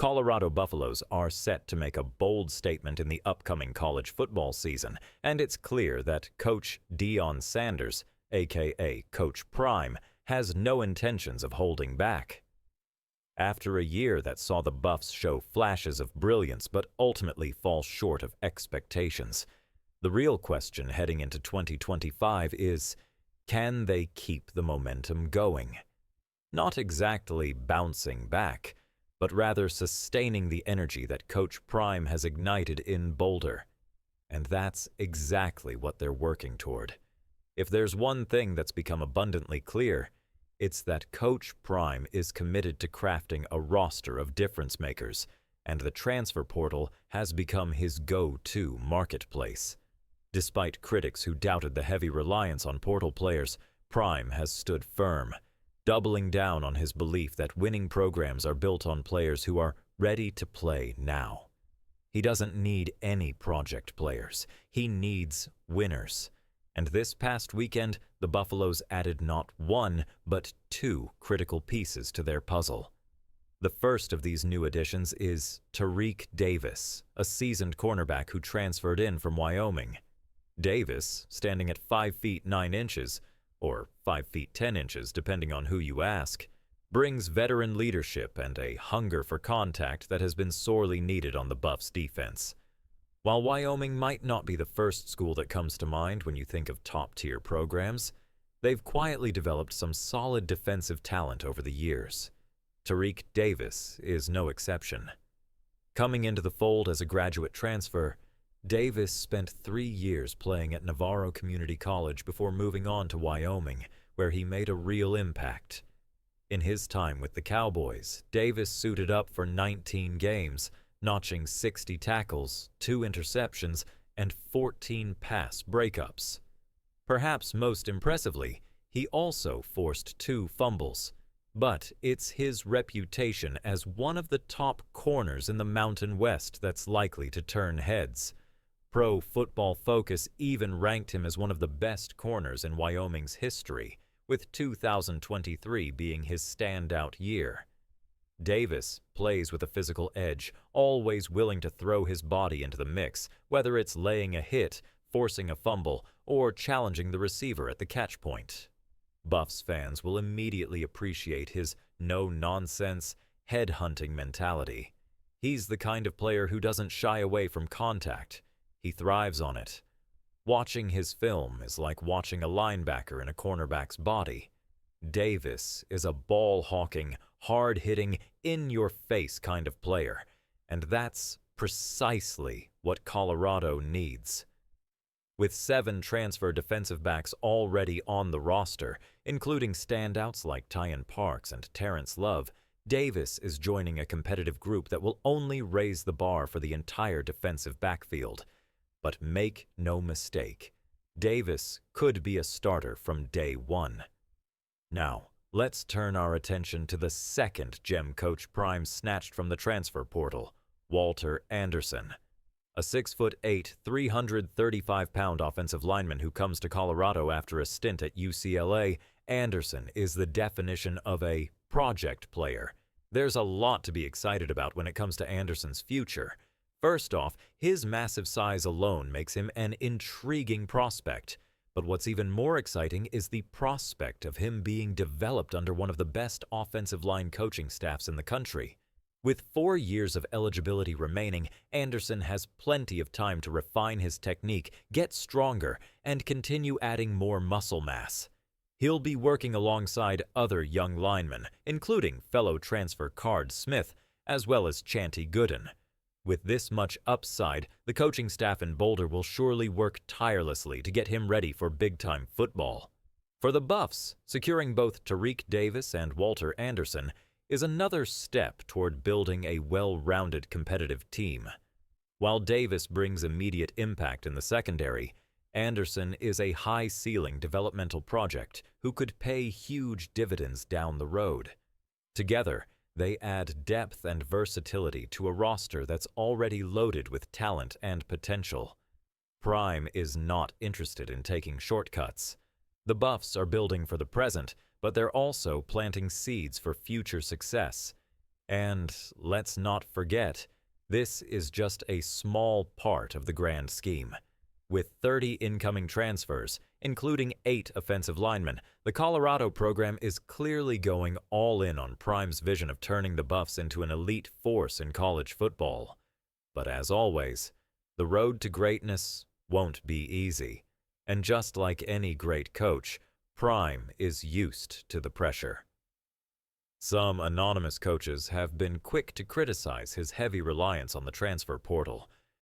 Colorado Buffaloes are set to make a bold statement in the upcoming college football season, and it's clear that Coach Deion Sanders, aka Coach Prime, has no intentions of holding back. After a year that saw the Buffs show flashes of brilliance but ultimately fall short of expectations, the real question heading into 2025 is, can they keep the momentum going? Not exactly bouncing back, but rather sustaining the energy that Coach Prime has ignited in Boulder. And that's exactly what they're working toward. If there's one thing that's become abundantly clear, it's that Coach Prime is committed to crafting a roster of difference makers, and the transfer portal has become his go-to marketplace. Despite critics who doubted the heavy reliance on portal players, Prime has stood firm, doubling down on his belief that winning programs are built on players who are ready to play now. He doesn't need any project players. He needs winners. And this past weekend, the Buffaloes added not one, but two critical pieces to their puzzle. The first of these new additions is Tariq Davis, a seasoned cornerback who transferred in from Wyoming. Davis, standing at 5 feet 9 inches, or 5 feet 10 inches depending on who you ask, brings veteran leadership and a hunger for contact that has been sorely needed on the Buffs' defense. While Wyoming might not be the first school that comes to mind when you think of top-tier programs, they've quietly developed some solid defensive talent over the years. Tariq Davis is no exception. Coming into the fold as a graduate transfer, Davis spent 3 years playing at Navarro Community College before moving on to Wyoming, where he made a real impact. In his time with the Cowboys, Davis suited up for 19 games, notching 60 tackles, 2 interceptions, and 14 pass breakups. Perhaps most impressively, he also forced 2 fumbles. But it's his reputation as one of the top corners in the Mountain West that's likely to turn heads. Pro Football Focus even ranked him as one of the best corners in Wyoming's history, with 2023 being his standout year. Davis plays with a physical edge, always willing to throw his body into the mix, whether it's laying a hit, forcing a fumble, or challenging the receiver at the catch point. Buffs fans will immediately appreciate his no-nonsense, head-hunting mentality. He's the kind of player who doesn't shy away from contact. He thrives on it. Watching his film is like watching a linebacker in a cornerback's body. Davis is a ball-hawking, hard-hitting, in-your-face kind of player, and that's precisely what Colorado needs. With 7 transfer defensive backs already on the roster, including standouts like Tyen Parks and Terrence Love, Davis is joining a competitive group that will only raise the bar for the entire defensive backfield. But make no mistake, Davis could be a starter from day one. Now, let's turn our attention to the second gem Coach Prime snatched from the transfer portal, Walter Anderson. A 6'8", 335-pound offensive lineman who comes to Colorado after a stint at UCLA, Anderson is the definition of a project player. There's a lot to be excited about when it comes to Anderson's future. First off, his massive size alone makes him an intriguing prospect. But what's even more exciting is the prospect of him being developed under one of the best offensive line coaching staffs in the country. With 4 years of eligibility remaining, Anderson has plenty of time to refine his technique, get stronger, and continue adding more muscle mass. He'll be working alongside other young linemen, including fellow transfer Card Smith, as well as Chanty Gooden. With this much upside, the coaching staff in Boulder will surely work tirelessly to get him ready for big-time football. For the Buffs, securing both Tariq Davis and Walter Anderson is another step toward building a well-rounded competitive team. While Davis brings immediate impact in the secondary, Anderson is a high-ceiling developmental project who could pay huge dividends down the road. Together, they add depth and versatility to a roster that's already loaded with talent and potential. Prime is not interested in taking shortcuts. The Buffs are building for the present, but they're also planting seeds for future success. And let's not forget, this is just a small part of the grand scheme. With 30 incoming transfers, including 8 offensive linemen, the Colorado program is clearly going all in on Prime's vision of turning the Buffs into an elite force in college football. But as always, the road to greatness won't be easy. And just like any great coach, Prime is used to the pressure. Some anonymous coaches have been quick to criticize his heavy reliance on the transfer portal,